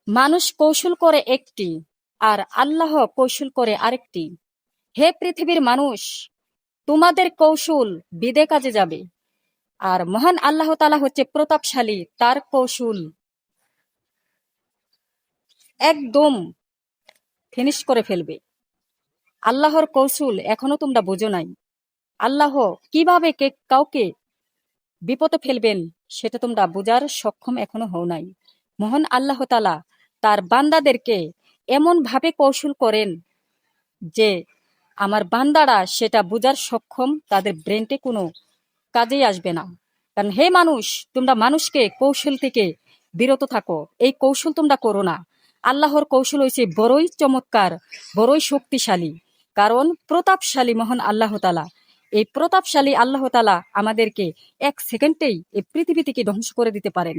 মানুষ কৌশল করে একটি, আর আল্লাহ কৌশল করে আরেকটি। হে পৃথিবীর মানুষ, তোমাদের কৌশল বিদে কাজে যাবে, আর মহান আল্লাহ তাআলা হচ্ছে প্রতাপশালী, তার কৌশল একদম ফিনিশ করে ফেলবে। আল্লাহর কৌশল এখনো তোমরা বোঝো নাই। আল্লাহ কিভাবে কাউকে বিপদে ফেলবেন সেটা তোমরা বোঝার সক্ষম এখনো হও নাই। মহান আল্লাহ তাআলা তার বান্দাদেরকে এমন ভাবে কৌশল করেন যে আমার বান্দারা সেটা বোঝার সক্ষম, তাদের ব্রেনটে কোনো কাজেই আসবে না। কারণ হে মানুষ, তোমরা মানুষকে কৌশল থেকে বিরত থাকো, এই কৌশল তোমরা করো না। আল্লাহর কৌশল হয়েছে বড়ই চমৎকার, বড়ই শক্তিশালী, কারণ প্রতাপশালী মহান আল্লাহ তাআলা। এই প্রতাপশালী আল্লাহ তাআলা আমাদেরকে এক সেকেন্ডেই এই পৃথিবী থেকে ধ্বংস করে দিতে পারেন।